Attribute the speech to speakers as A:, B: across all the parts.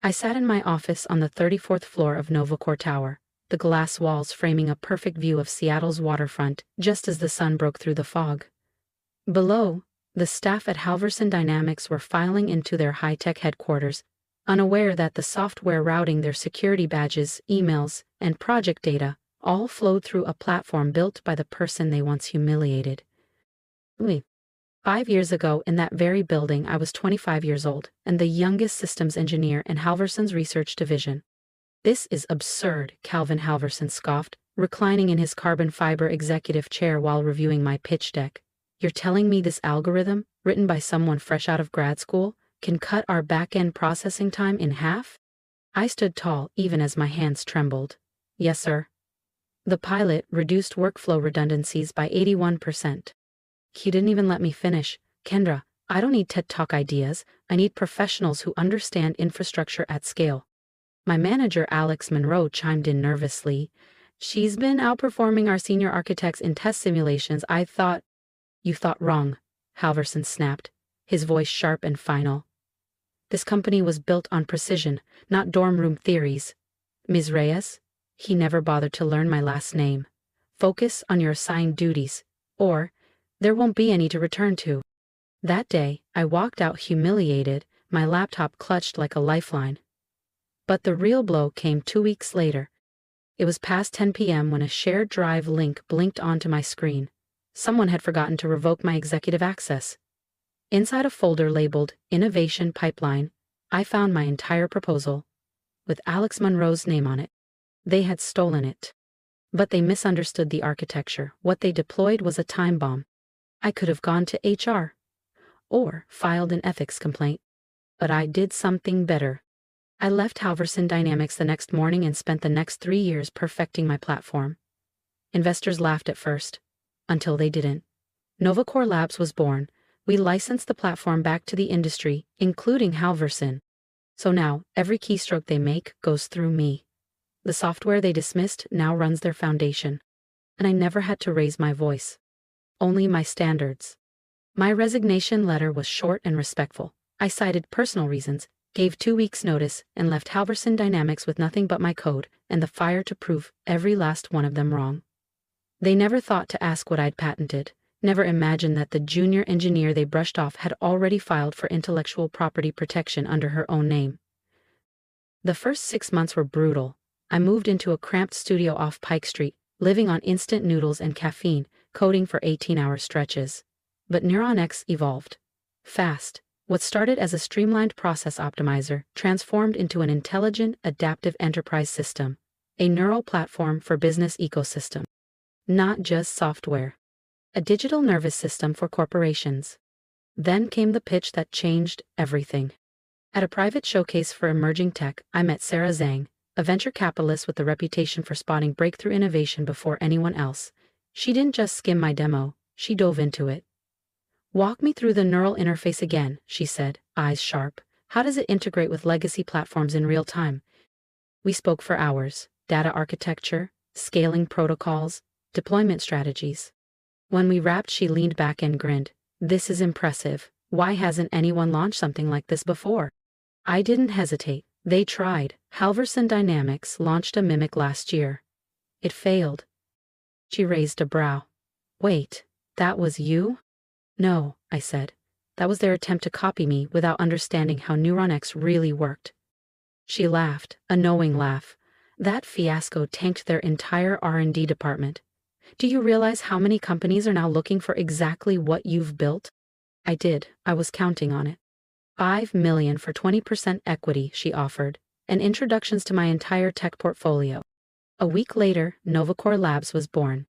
A: I sat in my office on the 34th floor of NovaCore Tower, the glass walls framing a perfect view of Seattle's waterfront just as the sun broke through the fog. Below, the staff at Halverson Dynamics were filing into their high-tech headquarters, unaware that the software routing their security badges, emails, and project data all flowed through a platform built by the person they once humiliated. 5 years ago, in that very building, I was 25 years old and the youngest systems engineer in Halverson's research division. "This is absurd," Calvin Halverson scoffed, reclining in his carbon fiber executive chair while reviewing my pitch deck. "You're telling me this algorithm, written by someone fresh out of grad school, can cut our back-end processing time in half?" I stood tall even as my hands trembled. "Yes, sir. The pilot reduced workflow redundancies by 81%. He didn't even let me finish. "Kendra, I don't need TED Talk ideas. I need professionals who understand infrastructure at scale." My manager, Alex Monroe, chimed in nervously. "She's been outperforming our senior architects in test simulations. I thought—" "You thought wrong," Halverson snapped, his voice sharp and final. "This company was built on precision, not dorm room theories. Ms. Reyes," he never bothered to learn my last name, "focus on your assigned duties, or there won't be any to return to." That day, I walked out humiliated, my laptop clutched like a lifeline. But the real blow came 2 weeks later. It was past 10 p.m. when a shared drive link blinked onto my screen. Someone had forgotten to revoke my executive access. Inside a folder labeled Innovation Pipeline, I found my entire proposal, with Alex Monroe's name on it. They had stolen it. But they misunderstood the architecture. What they deployed was a time bomb. I could have gone to HR or filed an ethics complaint. But I did something better. I left Halverson Dynamics the next morning and spent the next 3 years perfecting my platform. Investors laughed at first, until they didn't. NovaCore Labs was born. We licensed the platform back to the industry, including Halverson. So now, every keystroke they make goes through me. The software they dismissed now runs their foundation. And I never had to raise my voice. Only my standards. My resignation letter was short and respectful. I cited personal reasons, gave 2 weeks' notice, and left Halverson Dynamics with nothing but my code and the fire to prove every last one of them wrong. They never thought to ask what I'd patented, never imagined that the junior engineer they brushed off had already filed for intellectual property protection under her own name. The first 6 months were brutal. I moved into a cramped studio off Pike Street, living on instant noodles and caffeine, coding for 18-hour stretches. But NeuronX evolved. Fast. What started as a streamlined process optimizer transformed into an intelligent, adaptive enterprise system, a neural platform for business ecosystem. Not just software. A digital nervous system for corporations. Then came the pitch that changed everything. At a private showcase for emerging tech, I met Sarah Zhang, a venture capitalist with a reputation for spotting breakthrough innovation before anyone else. She didn't just skim my demo, she dove into it. "Walk me through the neural interface again," she said, eyes sharp. "How does it integrate with legacy platforms in real time?" We spoke for hours. Data architecture, scaling protocols, deployment strategies. When we wrapped, she leaned back and grinned. "This is impressive. Why hasn't anyone launched something like this before?" I didn't hesitate. They tried. Halverson Dynamics launched a mimic last year. It failed. She raised a brow. "Wait, that was you?" "No," I said. "That was their attempt to copy me without understanding how NeuronX really worked." She laughed, a knowing laugh. "That fiasco tanked their entire R&D department. Do you realize how many companies are now looking for exactly what you've built?" I did. I was counting on it. $5 million for 20% equity, she offered, and introductions to my entire tech portfolio. A week later, NovaCore Labs was born.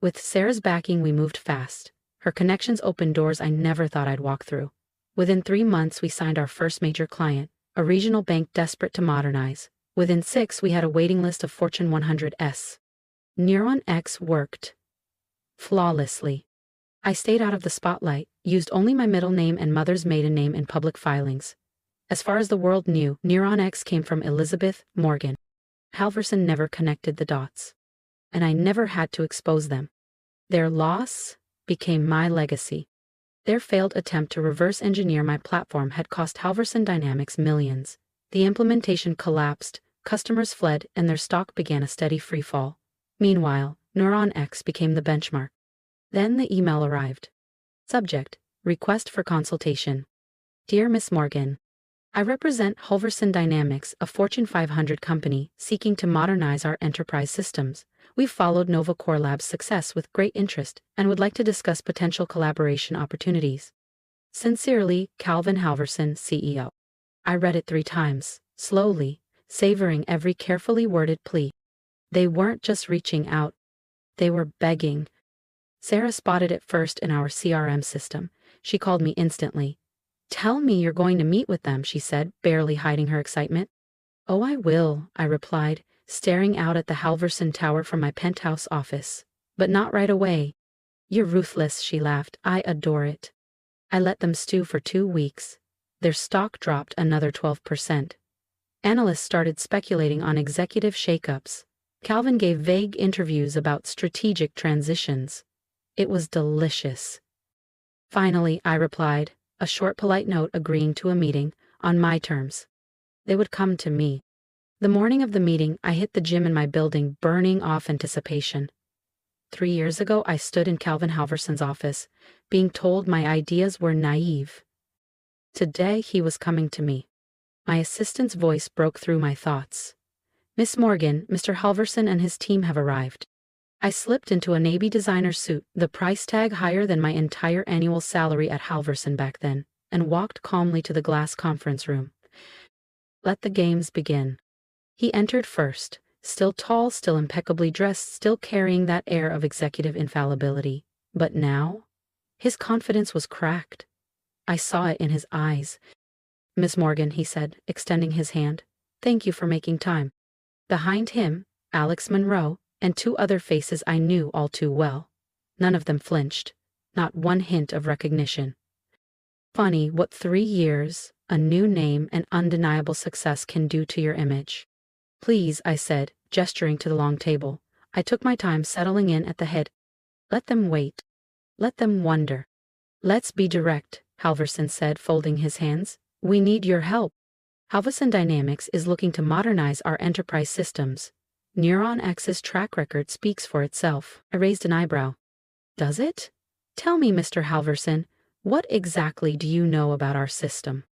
A: With Sarah's backing, we moved fast. Her connections opened doors I never thought I'd walk through. Within 3 months, we signed our first major client, a regional bank desperate to modernize. Within 6, we had a waiting list of Fortune 100s. NeuronX worked flawlessly. I stayed out of the spotlight, used only my middle name and mother's maiden name in public filings. As far as the world knew, NeuronX came from Elizabeth Morgan. Halverson never connected the dots. And I never had to expose them. Their loss became my legacy. Their failed attempt to reverse engineer my platform had cost Halverson Dynamics millions. The implementation collapsed, customers fled, and their stock began a steady freefall. Meanwhile, Neuron X became the benchmark. Then the email arrived. Subject: Request for consultation. Dear Miss Morgan, I represent Halverson Dynamics, a Fortune 500 company seeking to modernize our enterprise systems. We've followed Nova Core Lab's success with great interest and would like to discuss potential collaboration opportunities. Sincerely, Calvin Halverson, CEO. I read it 3 times, slowly, savoring every carefully worded plea. They weren't just reaching out. They were begging. Sarah spotted it first in our CRM system. She called me instantly. Tell me you're going to meet with them, she said, barely hiding her excitement. Oh, I will, I replied, staring out at the Halverson Tower from my penthouse office. But not right away. You're ruthless, she laughed. I adore it. I let them stew for 2 weeks. Their stock dropped another 12%. Analysts started speculating on executive shakeups. Calvin gave vague interviews about strategic transitions. It was delicious. Finally, I replied, a short polite note agreeing to a meeting, on my terms. They would come to me. The morning of the meeting, I hit the gym in my building, burning off anticipation. 3 years ago, I stood in Calvin Halverson's office, being told my ideas were naive. Today, he was coming to me. My assistant's voice broke through my thoughts. Miss Morgan, Mr. Halverson and his team have arrived. I slipped into a navy designer suit, the price tag higher than my entire annual salary at Halverson back then, and walked calmly to the glass conference room. Let the games begin. He entered first, still tall, still impeccably dressed, still carrying that air of executive infallibility. But now, his confidence was cracked. I saw it in his eyes. Miss Morgan, he said, extending his hand. Thank you for making time. Behind him, Alex Monroe, and 2 other faces I knew all too well. None of them flinched, not one hint of recognition. Funny what 3 years, a new name, and undeniable success can do to your image. Please, I said, gesturing to the long table. I took my time settling in at the head. Let them wait. Let them wonder. Let's be direct, Halverson said, folding his hands. We need your help. Halverson Dynamics is looking to modernize our enterprise systems. Neuron X's track record speaks for itself. I raised an eyebrow. Does it? Tell me, Mr. Halverson, what exactly do you know about our system?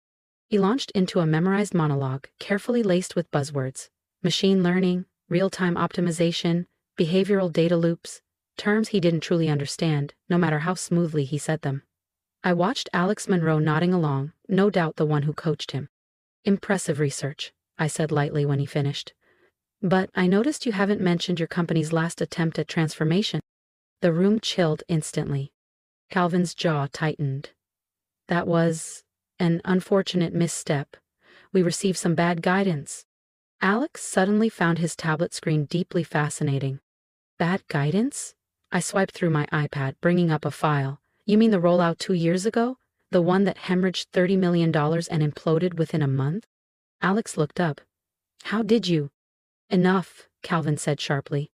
A: He launched into a memorized monologue, carefully laced with buzzwords. Machine learning, real-time optimization, behavioral data loops, terms he didn't truly understand, no matter how smoothly he said them. I watched Alex Monroe nodding along, no doubt the one who coached him. Impressive research, I said lightly when he finished. But I noticed you haven't mentioned your company's last attempt at transformation. The room chilled instantly. Calvin's jaw tightened. That was an unfortunate misstep. We received some bad guidance. Alex suddenly found his tablet screen deeply fascinating. Bad guidance? I swiped through my iPad, bringing up a file. You mean the rollout 2 years ago? The one that hemorrhaged $30 million and imploded within a month? Alex looked up. How did you? Enough, Calvin said sharply.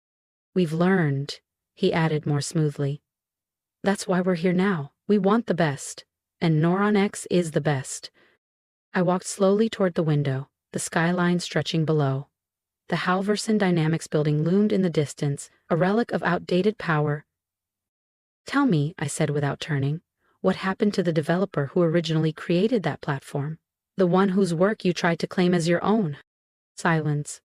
A: We've learned, he added more smoothly. That's why we're here now. We want the best. And Neuron X is the best. I walked slowly toward the window, the skyline stretching below. The Halverson Dynamics building loomed in the distance, a relic of outdated power. Tell me, I said without turning, what happened to the developer who originally created that platform? The one whose work you tried to claim as your own? Silence.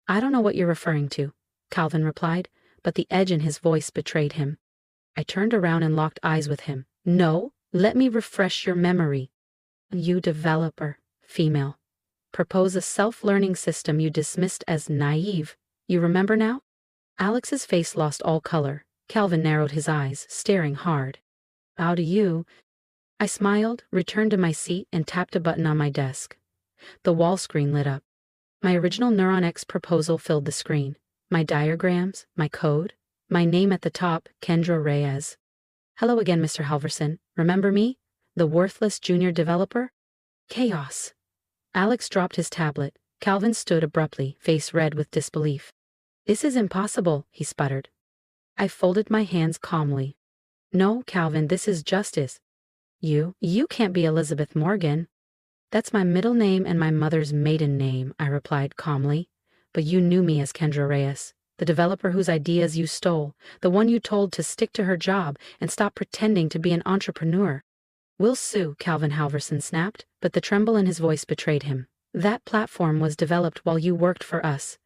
A: I don't know what you're referring to, Calvin replied, but the edge in his voice betrayed him. I turned around and locked eyes with him. No, let me refresh your memory. You developer, female. Propose a self-learning system you dismissed as naive. You remember now? Alex's face lost all color. Calvin narrowed his eyes, staring hard. How do you? I smiled, returned to my seat, and tapped a button on my desk. The wall screen lit up. My original Neuron X proposal filled the screen. My diagrams, my code, my name at the top, Kendra Reyes. Hello again, Mr. Halverson. Remember me? The worthless junior developer? Chaos. Alex dropped his tablet. Calvin stood abruptly, face red with disbelief. This is impossible, he sputtered. I folded my hands calmly. No, Calvin, this is justice. You can't be Elizabeth Morgan. That's my middle name and my mother's maiden name, I replied calmly. But you knew me as Kendra Reyes, the developer whose ideas you stole, the one you told to stick to her job and stop pretending to be an entrepreneur. We'll sue, Calvin Halverson snapped, but the tremble in his voice betrayed him. That platform was developed while you worked for us.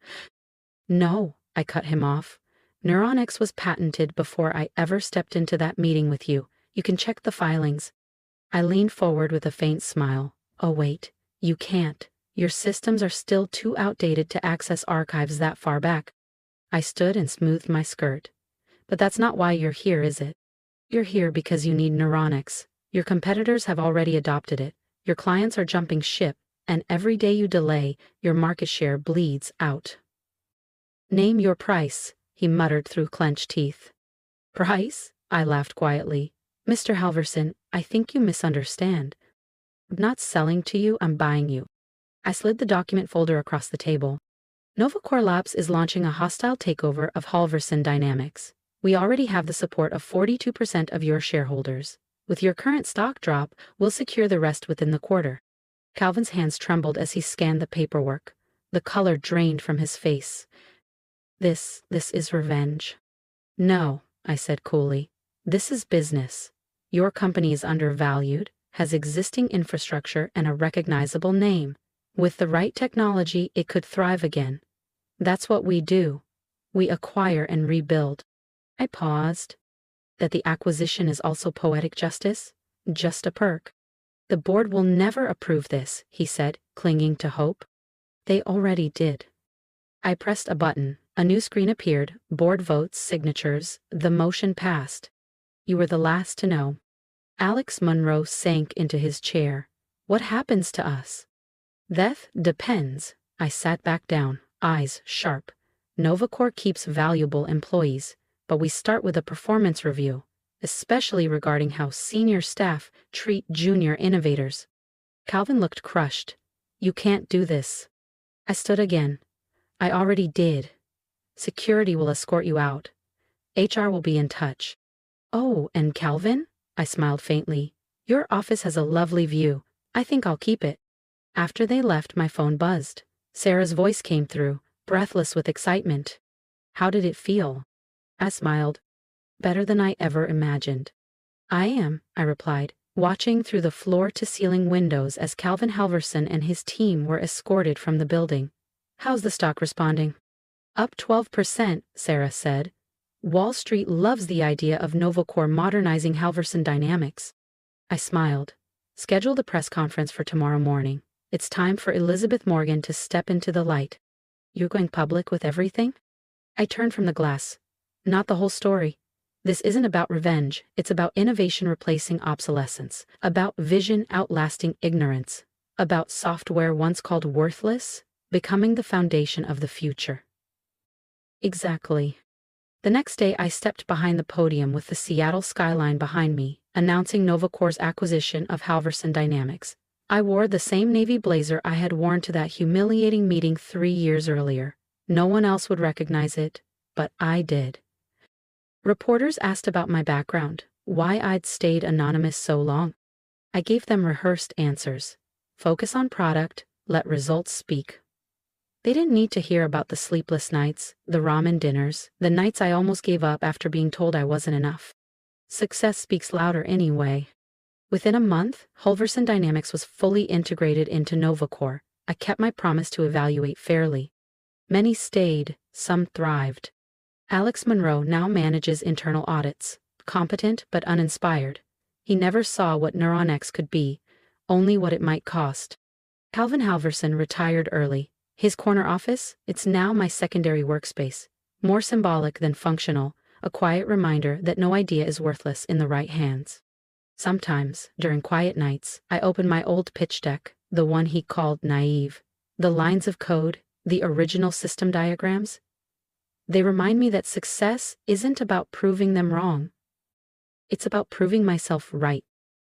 A: No, I cut him off. NeuronX was patented before I ever stepped into that meeting with you. You can check the filings. I leaned forward with a faint smile. Oh wait, you can't. Your systems are still too outdated to access archives that far back. I stood and smoothed my skirt. But that's not why you're here, is it? You're here because you need NeuronX. Your competitors have already adopted it. Your clients are jumping ship, and every day you delay, your market share bleeds out. Name your price, he muttered through clenched teeth. Price? I laughed quietly. Mr. Halverson, I think you misunderstand. I'm not selling to you, I'm buying you. I slid the document folder across the table. NovaCore Labs is launching a hostile takeover of Halverson Dynamics. We already have the support of 42% of your shareholders. With your current stock drop, we'll secure the rest within the quarter. Calvin's hands trembled as he scanned the paperwork. The color drained from his face. This is revenge. No, I said coolly. This is business. Your company is undervalued, has existing infrastructure and a recognizable name. With the right technology, it could thrive again. That's what we do. We acquire and rebuild. I paused. That the acquisition is also poetic justice? Just a perk. The board will never approve this, he said, clinging to hope. They already did. I pressed a button. A new screen appeared, board votes, signatures, the motion passed. You were the last to know. Alex Munro sank into his chair. What happens to us? That depends. I sat back down, eyes sharp. NovaCore keeps valuable employees, but we start with a performance review, especially regarding how senior staff treat junior innovators. Calvin looked crushed. You can't do this. I stood again. I already did. Security will escort you out. HR will be in touch. Oh, and Calvin? I smiled faintly. Your office has a lovely view. I think I'll keep it. After they left, my phone buzzed. Sarah's voice came through, breathless with excitement. How did it feel? I smiled. Better than I ever imagined. I replied, watching through the floor-to-ceiling windows as Calvin Halverson and his team were escorted from the building. How's the stock responding? Up 12%, Sarah said. Wall Street loves the idea of NovaCore modernizing Halverson Dynamics. I smiled. Schedule the press conference for tomorrow morning. It's time for Elizabeth Morgan to step into the light. You're going public with everything? I turned from the glass. Not the whole story. This isn't about revenge. It's about innovation replacing obsolescence, about vision outlasting ignorance, about software once called worthless, becoming the foundation of the future. Exactly. The next day I stepped behind the podium with the Seattle skyline behind me, announcing NovaCore's acquisition of Halverson Dynamics. I wore the same navy blazer I had worn to that humiliating meeting 3 years earlier. No one else would recognize it, but I did. Reporters asked about my background, why I'd stayed anonymous so long. I gave them rehearsed answers. Focus on product, let results speak. They didn't need to hear about the sleepless nights, the ramen dinners, the nights I almost gave up after being told I wasn't enough. Success speaks louder anyway. Within a month, Halverson Dynamics was fully integrated into NovaCore. I kept my promise to evaluate fairly. Many stayed, some thrived. Alex Munro now manages internal audits, competent but uninspired. He never saw what NeuronX could be, only what it might cost. Calvin Halverson retired early. His corner office, it's now my secondary workspace. More symbolic than functional, a quiet reminder that no idea is worthless in the right hands. Sometimes, during quiet nights, I open my old pitch deck, the one he called naive. The lines of code, the original system diagrams. They remind me that success isn't about proving them wrong. It's about proving myself right.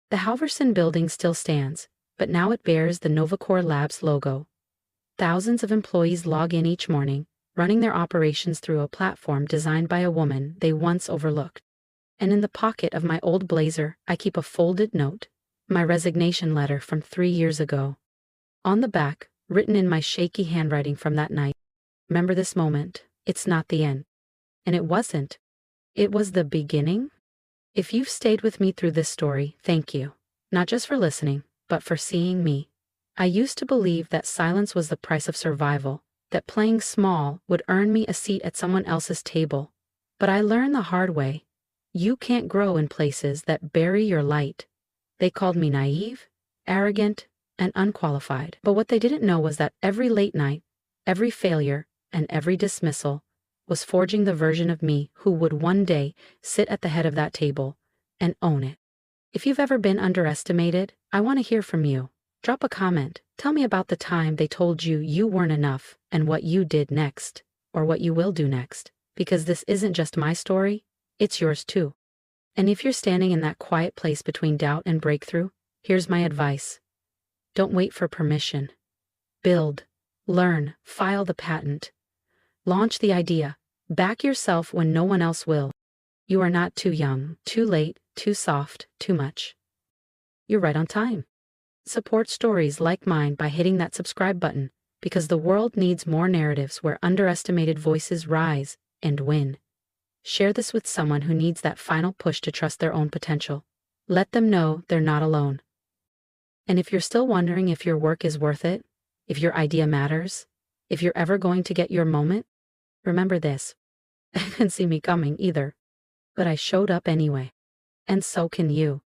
A: The Halverson building still stands, but now it bears the NovaCore Labs logo. Thousands of employees log in each morning, running their operations through a platform designed by a woman they once overlooked. And in the pocket of my old blazer, I keep a folded note, my resignation letter from 3 years ago. On the back, written in my shaky handwriting from that night, remember this moment, it's not the end. And it wasn't. It was the beginning. If you've stayed with me through this story, thank you. Not just for listening, but for seeing me. I used to believe that silence was the price of survival, that playing small would earn me a seat at someone else's table. But I learned the hard way. You can't grow in places that bury your light. They called me naive, arrogant, and unqualified. But what they didn't know was that every late night, every failure, and every dismissal was forging the version of me who would one day sit at the head of that table and own it. If you've ever been underestimated, I want to hear from you. Drop a comment. Tell me about the time they told you you weren't enough and what you did next, or what you will do next. Because this isn't just my story, it's yours too. And if you're standing in that quiet place between doubt and breakthrough, here's my advice. Don't wait for permission. Build, learn, file the patent. Launch the idea. Back yourself when no one else will. You are not too young, too late, too soft, too much. You're right on time. Support stories like mine by hitting that subscribe button, because the world needs more narratives where underestimated voices rise and win. Share this with someone who needs that final push to trust their own potential. Let them know they're not alone. And if you're still wondering if your work is worth it, if your idea matters, if you're ever going to get your moment, remember this. I didn't see me coming either. But I showed up anyway. And so can you.